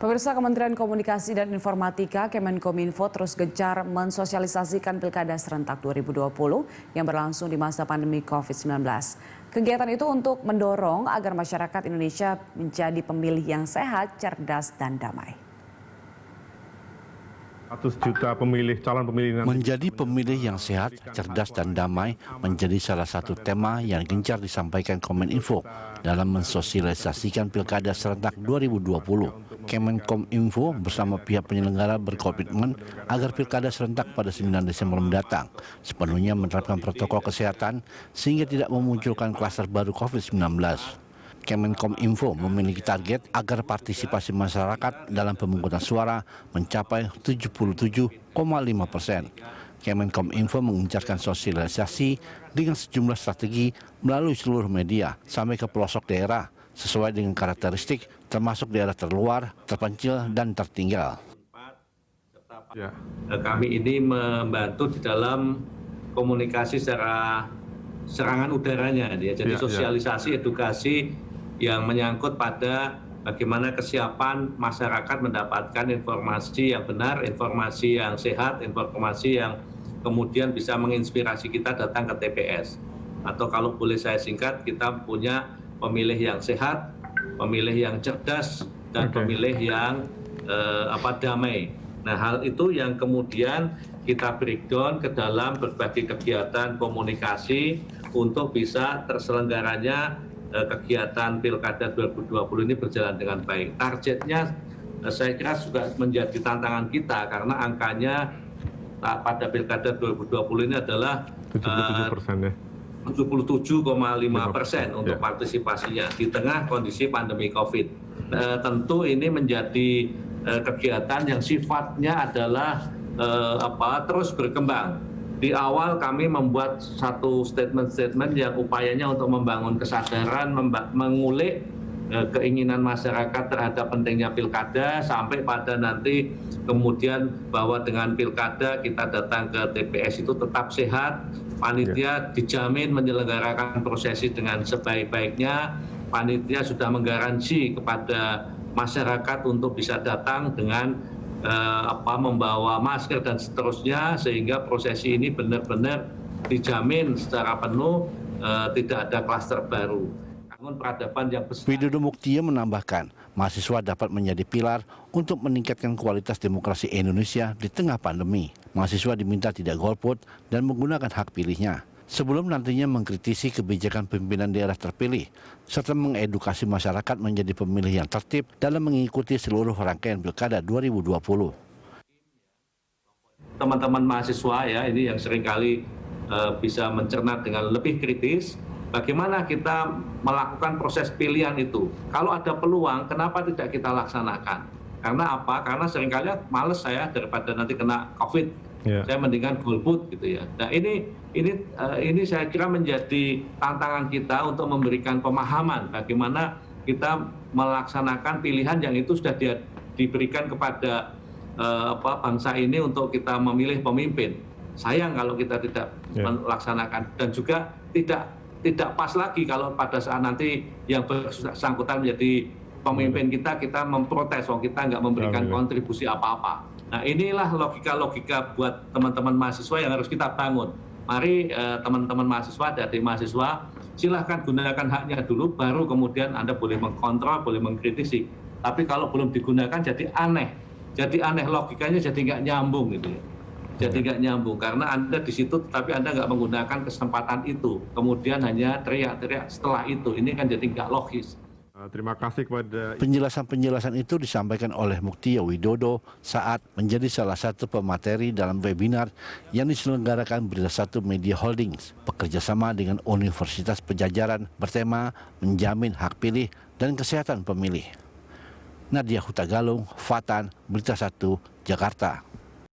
Pemirsa, Kementerian Komunikasi dan Informatika Kemenkominfo terus gencar mensosialisasikan Pilkada serentak 2020 yang berlangsung di masa pandemi COVID-19. Kegiatan itu untuk mendorong agar masyarakat Indonesia menjadi pemilih yang sehat, cerdas, dan damai. 100 juta calon pemilih nanti. Menjadi pemilih yang sehat, cerdas, dan damai menjadi salah satu tema yang gencar disampaikan Kominfo dalam mensosialisasikan Pilkada serentak 2020. Kemenkominfo bersama pihak penyelenggara berkomitmen agar Pilkada serentak pada 9 Desember mendatang sepenuhnya menerapkan protokol kesehatan sehingga tidak memunculkan klaster baru COVID-19. Kemenkominfo memiliki target agar partisipasi masyarakat dalam pemungutan suara mencapai 77,5%. Kemenkominfo mengencarkan sosialisasi dengan sejumlah strategi melalui seluruh media sampai ke pelosok daerah sesuai dengan karakteristik termasuk daerah terluar, terpencil, dan tertinggal. Kami ini membantu di dalam komunikasi secara serangan udaranya, jadi sosialisasi, edukasi yang menyangkut pada bagaimana kesiapan masyarakat mendapatkan informasi yang benar, informasi yang sehat, informasi yang kemudian bisa menginspirasi kita datang ke TPS. Atau kalau boleh saya singkat, kita punya pemilih yang sehat, pemilih yang cerdas, dan pemilih yang damai. Nah, hal itu yang kemudian kita breakdown ke dalam berbagai kegiatan komunikasi untuk bisa terselenggaranya kegiatan Pilkada 2020 ini berjalan dengan baik. Targetnya saya kira juga menjadi tantangan kita karena angkanya pada Pilkada 2020 ini adalah 77% ya. 77,5% untuk partisipasinya di tengah kondisi pandemi COVID. Tentu ini menjadi kegiatan yang sifatnya adalah terus berkembang. Di awal kami membuat satu statement yang upayanya untuk membangun kesadaran, mengulik keinginan masyarakat terhadap pentingnya pilkada sampai pada nanti kemudian bahwa dengan pilkada kita datang ke TPS itu tetap sehat, panitia dijamin menyelenggarakan prosesi dengan sebaik-baiknya, panitia sudah menggaransi kepada masyarakat untuk bisa datang dengan membawa masker dan seterusnya sehingga prosesi ini benar-benar dijamin secara penuh tidak ada klaster baru. Bangun peradaban yang besar. Widodo Muktio menambahkan, mahasiswa dapat menjadi pilar untuk meningkatkan kualitas demokrasi Indonesia di tengah pandemi. Mahasiswa diminta tidak golput dan menggunakan hak pilihnya sebelum nantinya mengkritisi kebijakan pimpinan daerah terpilih, serta mengedukasi masyarakat menjadi pemilih yang tertib dalam mengikuti seluruh rangkaian Pilkada 2020. Teman-teman mahasiswa ya, ini yang seringkali bisa mencerna dengan lebih kritis, bagaimana kita melakukan proses pilihan itu. Kalau ada peluang, kenapa tidak kita laksanakan? Karena apa? Karena seringkali males saya daripada nanti kena COVID. Saya mendingan golput gitu ya. Nah ini saya kira menjadi tantangan kita untuk memberikan pemahaman bagaimana kita melaksanakan pilihan yang itu sudah diberikan kepada bangsa ini untuk kita memilih pemimpin. Sayang kalau kita tidak melaksanakan dan juga tidak pas lagi kalau pada saat nanti yang bersangkutan menjadi pemimpin kita memprotes, kita nggak memberikan kontribusi apa-apa. Nah inilah logika-logika buat teman-teman mahasiswa yang harus kita bangun. Mari teman-teman mahasiswa, adik mahasiswa, silahkan gunakan haknya dulu, baru kemudian Anda boleh mengkontrol, boleh mengkritisi. Tapi kalau belum digunakan jadi aneh. Jadi aneh logikanya jadi nggak nyambung gitu ya. Jadi nggak nyambung karena Anda di situ tetapi Anda nggak menggunakan kesempatan itu. Kemudian hanya teriak-teriak setelah itu. Ini kan jadi nggak logis. Terima kasih kepada... Penjelasan-penjelasan itu disampaikan oleh Muktio Widodo saat menjadi salah satu pemateri dalam webinar yang diselenggarakan Berita Satu Media Holdings bekerjasama dengan Universitas Pajajaran bertema menjamin hak pilih dan kesehatan pemilih. Nadia Hutagalung, Fatan, Berita Satu, Jakarta.